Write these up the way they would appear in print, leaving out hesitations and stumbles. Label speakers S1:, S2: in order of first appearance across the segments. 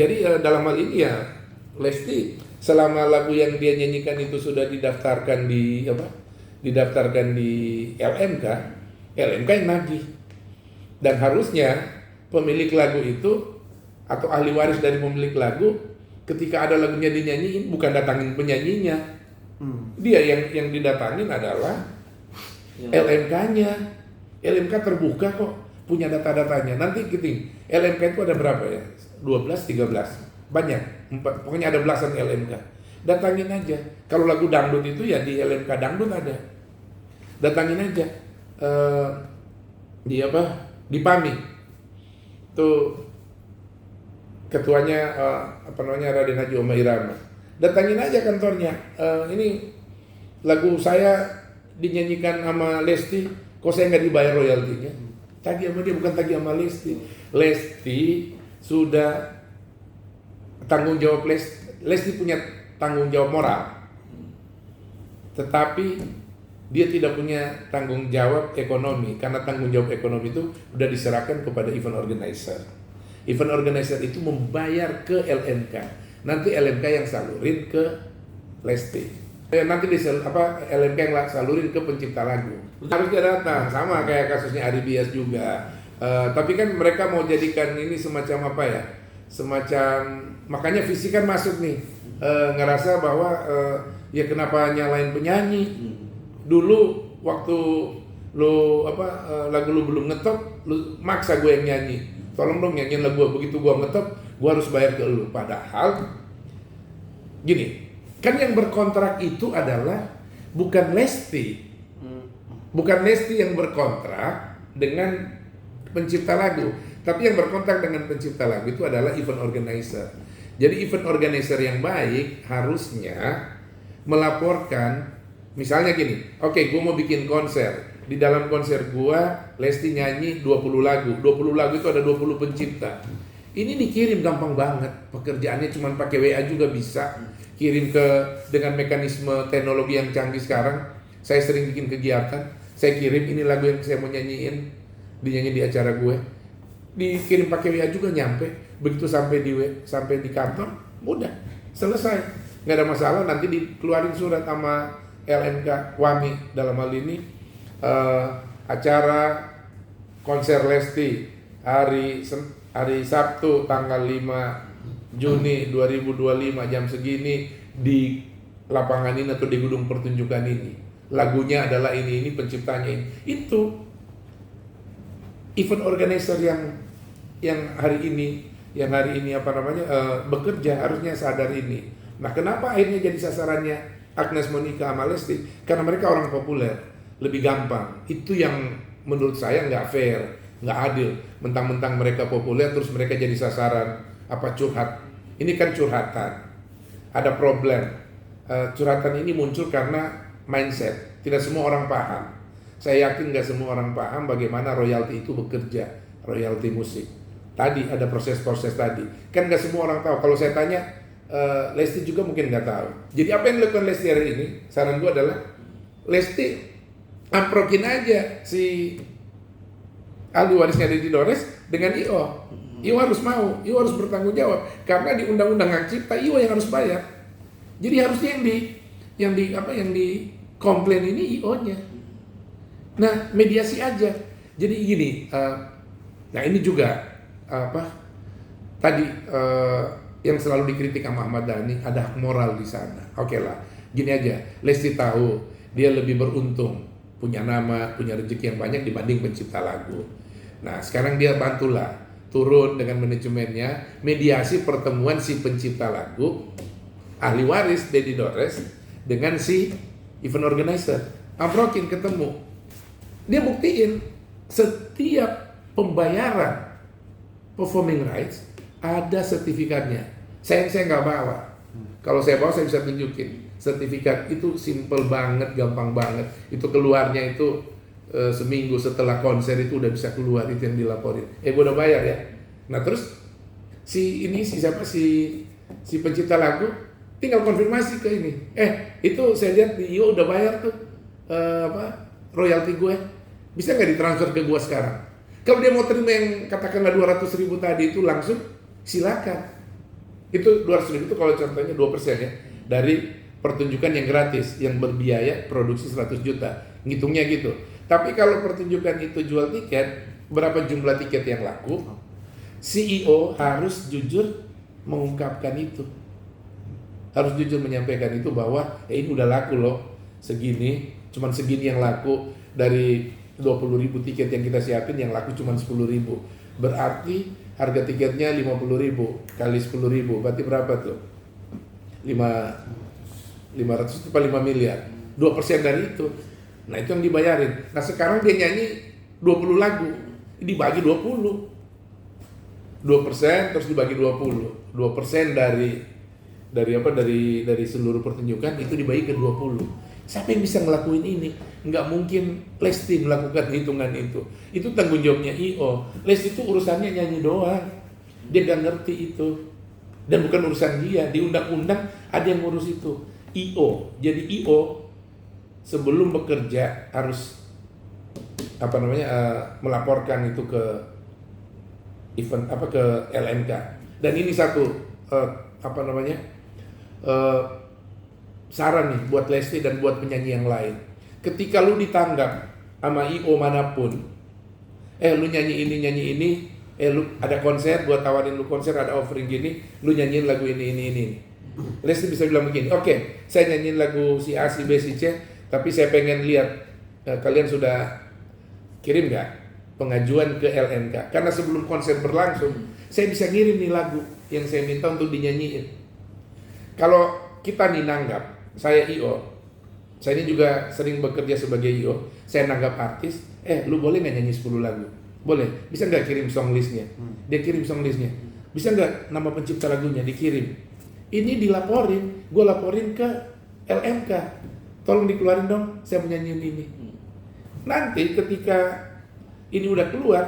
S1: Jadi dalam hal ini ya Lesti selama lagu yang dia nyanyikan itu sudah didaftarkan di apa? Didaftarkan di LMK, LMK yang nagih. Dan harusnya pemilik lagu itu atau ahli waris dari pemilik lagu ketika ada lagunya dinyanyiin bukan datangin penyanyinya. Dia yang didatangin adalah LMK-nya. LMK terbuka kok, punya data-datanya. Nanti LMK itu ada berapa ya? 12, 13. Banyak, pokoknya ada belasan LMK. Datangin aja. Kalau lagu dangdut itu ya di LMK dangdut ada. Datangin aja. Di apa? Di PAMI. Tuh ketuanya apa namanya Raden Haji Omah Irama. Datangin aja kantornya. Ini lagu saya dinyanyikan sama Lesti, kok saya nggak dibayar royaltinya? Tagih sama dia, bukan tagih sama Lesti. Lesti sudah tanggung jawab Lesti punya tanggung jawab moral, tetapi dia tidak punya tanggung jawab ekonomi karena tanggung jawab ekonomi itu udah diserahkan kepada event organizer. Event organizer itu membayar ke LMK, nanti LMK yang salurin ke Lesti. Nanti LMK yang salurin ke pencipta lagu. Harus dia datang, sama kayak kasusnya Ari Bias juga. Tapi kan mereka mau jadikan ini semacam apa ya? Semacam, makanya visi kan masuk nih, ngerasa bahwa ya kenapa nyalain penyanyi. Dulu waktu lagu lu belum ngetop, lu maksa gue yang nyanyi. Tolong dong nyanyiin lagu gue, begitu gue ngetop, gue harus bayar ke lu. Padahal gini, kan yang berkontrak itu adalah bukan Lesti. Bukan Lesti yang berkontrak dengan pencipta lagu, tapi yang berkontrak dengan pencipta lagu itu adalah event organizer. Jadi event organizer yang baik harusnya melaporkan, misalnya gini, oke, gue mau bikin konser. Di dalam konser gue, Lesti nyanyi 20 lagu. 20 lagu itu ada 20 pencipta. Ini dikirim gampang banget. Pekerjaannya cuma pakai WA juga bisa. Kirim dengan mekanisme teknologi yang canggih sekarang. Saya sering bikin kegiatan. Saya kirim ini lagu yang saya mau nyanyiin, dinyanyi di acara gue. Dikirim pakai WA juga nyampe. Begitu sampai di kantor, udah selesai. Nggak ada masalah, nanti dikeluarin surat sama LMK WAMI dalam hal ini acara konser Lesti hari Sabtu tanggal 5 Juni 2025 jam segini di lapangan ini atau di gedung pertunjukan ini. Lagunya adalah ini penciptanya ini. Itu event organizer yang hari ini bekerja harusnya sadar ini. Nah, kenapa akhirnya jadi sasarannya Agnes Monica sama Lesti? Karena mereka orang populer, lebih gampang. Itu yang menurut saya nggak fair, nggak adil. Mentang-mentang mereka populer terus mereka jadi sasaran curhat. Ini kan curhatan, ada problem. Curhatan ini muncul karena mindset. Tidak semua orang paham. Saya yakin nggak semua orang paham bagaimana royalti itu bekerja, royalti musik. Tadi ada proses-proses tadi. Kan nggak semua orang tahu. Kalau saya tanya, Lesti juga mungkin nggak tahu. Jadi apa yang dilakukan Lesti hari ini? Saran gue adalah Lesti amprokin aja si ahli warisnya Deddy Dores dengan IO. IO harus mau, IO harus bertanggung jawab. Karena di Undang-Undang Hak Cipta IO yang harus bayar. Jadi harusnya yang di komplain ini IO-nya. Nah, mediasi aja. Jadi gini, nah ini juga tadi yang selalu dikritik sama Ahmad Dhani, ada hak moral di sana. Oke lah, gini aja, Lesti tahu dia lebih beruntung, punya nama, punya rezeki yang banyak dibanding pencipta lagu. Nah, sekarang dia bantulah, turun dengan manajemennya, mediasi pertemuan si pencipta lagu, ahli waris Deddy Dores, dengan si event organizer. Amprokin ketemu. Dia buktiin setiap pembayaran performing rights ada sertifikatnya. Saya nggak bawa. Kalau saya bawa saya bisa tunjukin. Sertifikat itu simple banget, gampang banget. Itu keluarnya itu seminggu setelah konser itu udah bisa keluar, itu yang dilaporin. Gue udah bayar ya. Nah terus si pencipta lagu tinggal konfirmasi ke ini. Itu saya lihat di IO udah bayar tuh royalti gue. Bisa nggak ditransfer ke gue sekarang? Kalau dia mau terima yang katakanlah 200.000 tadi itu langsung, silakan. Itu 200.000 itu kalau contohnya 2% ya dari pertunjukan yang gratis, yang berbiaya produksi 100 juta. Ngitungnya gitu. Tapi kalau pertunjukan itu jual tiket, berapa jumlah tiket yang laku? CEO harus jujur mengungkapkan itu. Harus jujur menyampaikan itu bahwa ini udah laku loh, segini, cuman segini yang laku dari 20.000 tiket yang kita siapin, yang laku cuman 10.000. Berarti harga tiketnya 50.000 kali 10.000, berarti berapa tuh? 500 itu 5 miliar. 2% dari itu. Nah, itu yang dibayarin. Nah, sekarang dia nyanyi 20 lagu, dibagi 20. 2% terus dibagi 20. 2% dari seluruh pertunjukan itu dibagi ke 20. Siapa yang bisa ngelakuin ini? Nggak mungkin Lesti melakukan hitungan itu. Itu tanggung jawabnya I.O. Lesti itu urusannya nyanyi doang. Dia nggak ngerti itu. Dan bukan urusan dia. Di undang-undang ada yang ngurus itu. I.O. Jadi I.O. sebelum bekerja harus melaporkan itu ke ke LMK. Dan ini satu saran nih buat Lesti dan buat penyanyi yang lain. Ketika lu ditanggap sama I.O. manapun, lu nyanyi ini, lu ada konser, gua tawarin lu konser, ada offering gini, lu nyanyiin lagu ini. Lesti bisa bilang begini, oke, saya nyanyiin lagu si A, si B, si C, tapi saya pengen lihat kalian sudah kirim nggak pengajuan ke LMK. Karena sebelum konser berlangsung, saya bisa ngirim nih lagu yang saya minta untuk dinyanyiin. Kalau kita nih nanggap, saya I.O. Saya ini juga sering bekerja sebagai I.O. Saya nanggap artis, lu boleh nggak nyanyi 10 lagu? Boleh. Bisa nggak kirim song listnya? Dia kirim song listnya. Bisa nggak nama pencipta lagunya dikirim? Ini dilaporin, gue laporin ke LMK. Tolong dikeluarin dong, saya menyanyiin ini. Nanti ketika ini udah keluar,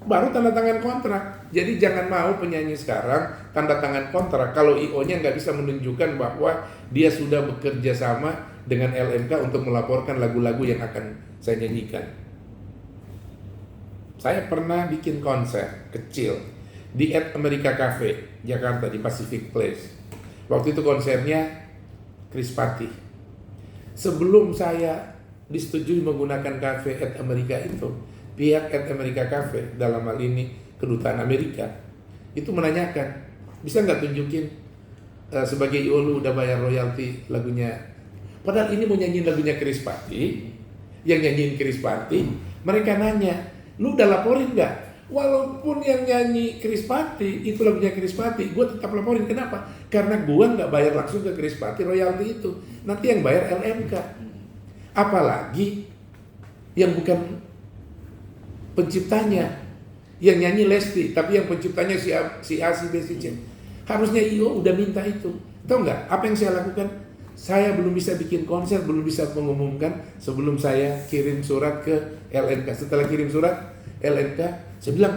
S1: baru tanda tangan kontrak. Jadi jangan mau penyanyi sekarang tanda tangan kontrak kalau I.O.-nya nggak bisa menunjukkan bahwa dia sudah bekerja sama dengan LMK untuk melaporkan lagu-lagu yang akan saya nyanyikan. Saya pernah bikin konser kecil di At America Cafe, Jakarta, di Pacific Place. Waktu itu konsernya Chris Patti. Sebelum saya disetujui menggunakan cafe At America itu, pihak At America Cafe, dalam hal ini kedutaan Amerika, itu menanyakan, bisa nggak tunjukin sebagai I.O. lu udah bayar royalti lagunya. Padahal ini mau nyanyiin lagunya Chris Patti, yang nyanyiin Chris Patti, mereka nanya, lu udah laporin nggak? Walaupun yang nyanyi Chris Patti, itu lagunya Chris Patti, gue tetap laporin. Kenapa? Karena gue nggak bayar langsung ke Chris Patti royalti itu, nanti yang bayar LMK. Apalagi yang bukan penciptanya, yang nyanyi Lesti, tapi yang penciptanya si A, si B, si C. Harusnya I.O. udah minta itu. Tahu nggak apa yang saya lakukan? Saya belum bisa bikin konser, belum bisa mengumumkan sebelum saya kirim surat ke LMK. Setelah kirim surat LMK, saya bilang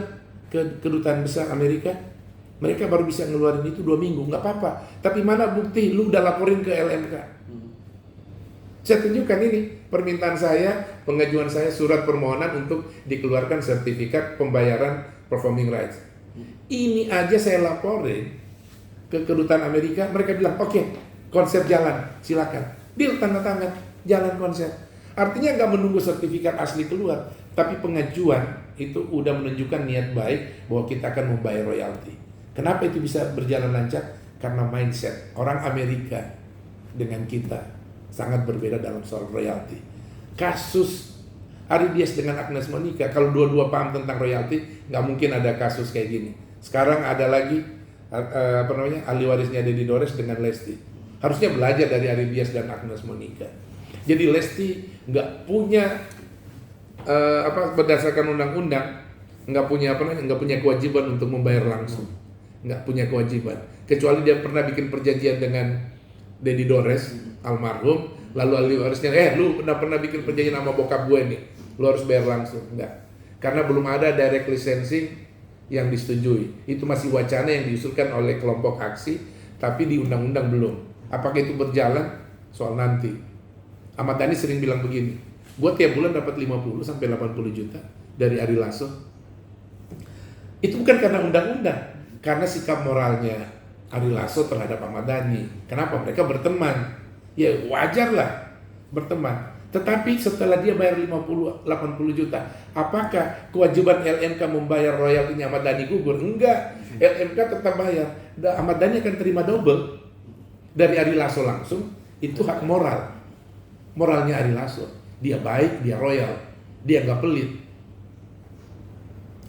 S1: ke kedutaan besar Amerika, mereka baru bisa ngeluarin itu 2 minggu, nggak apa-apa. Tapi mana bukti lu udah laporin ke LMK? Saya tunjukkan ini permintaan saya, pengajuan saya, surat permohonan untuk dikeluarkan sertifikat pembayaran performing rights. Ini aja saya laporin ke kedutaan Amerika, mereka bilang oke, konser jalan, silakan. Deal, tanda tangan, jalan konser. Artinya nggak menunggu sertifikat asli keluar, tapi pengajuan itu udah menunjukkan niat baik bahwa kita akan membayar royalti. Kenapa itu bisa berjalan lancar? Karena mindset orang Amerika dengan kita sangat berbeda dalam soal royalti. Kasus Ari Dias dengan Agnes Monica, kalau dua-dua paham tentang royalti, nggak mungkin ada kasus kayak gini. Sekarang ada lagi ahli warisnya Deddy Dores dengan Lesti. Harusnya belajar dari Ari Dias dan Agnes Monica. Jadi Lesti nggak punya berdasarkan undang-undang nggak punya kewajiban untuk membayar langsung, nggak punya kewajiban. Kecuali dia pernah bikin perjanjian dengan Deddy Dores almarhum, lalu ahli warisnya, lu pernah bikin perjanjian sama bokap gue nih, lu harus bayar langsung. Enggak, karena belum ada direct licensing yang disetujui. Itu masih wacana yang diusulkan oleh kelompok aksi, tapi di undang-undang belum. Apakah itu berjalan? Soal nanti. Ahmad Dhani sering bilang begini, gue tiap bulan dapat 50 sampai 80 juta dari Ari Lasso. Itu bukan karena undang-undang, karena sikap moralnya Ari Lasso terhadap Ahmad Dhani. Kenapa? Mereka berteman. Ya wajar lah berteman. Tetapi setelah dia bayar 50-80 juta, apakah kewajiban LMK membayar royaltinya Ahmad Dhani gugur? Enggak. LMK tetap bayar. Ahmad Dhani akan terima double dari Ari Lasso langsung. Itu hak moral. Moralnya Ari Lasso. Dia baik, dia royal. Dia nggak pelit.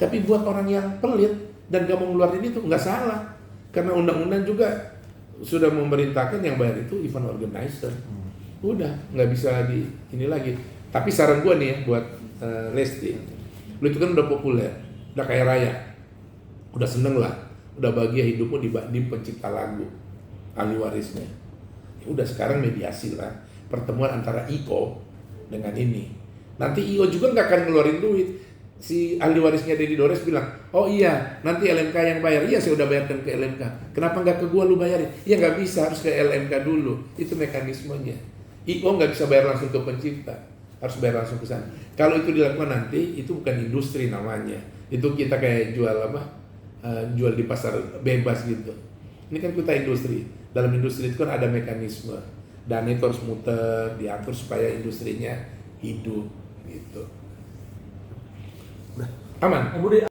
S1: Tapi buat orang yang pelit dan gak mau ngeluarin itu nggak salah. Karena undang-undang juga sudah memerintahkan yang bayar itu event organizer. Udah nggak bisa di ini lagi. Tapi saran gue nih ya buat Lesti, lu itu kan udah populer, udah kaya raya, udah seneng lah, udah bahagia hidupmu di pencipta lagu, ahli warisnya. Ya udah sekarang mediasi lah, pertemuan antara IO dengan ini. Nanti IO juga nggak akan ngeluarin duit. Si ahli warisnya Deddy Dores bilang, oh iya nanti LMK yang bayar. Iya saya udah bayarkan ke LMK. Kenapa nggak ke gua lu bayarin? Ya nggak bisa, harus ke LMK dulu. Itu mekanismenya. IO nggak bisa bayar langsung ke pencipta, harus bayar langsung ke sana. Kalau itu dilakukan nanti, itu bukan industri namanya. Itu kita kayak jual apa? Jual di pasar bebas gitu. Ini kan kita industri. Dalam industri itu kan ada mekanisme. Dan itu harus muter, diatur supaya industrinya hidup gitu. Aman.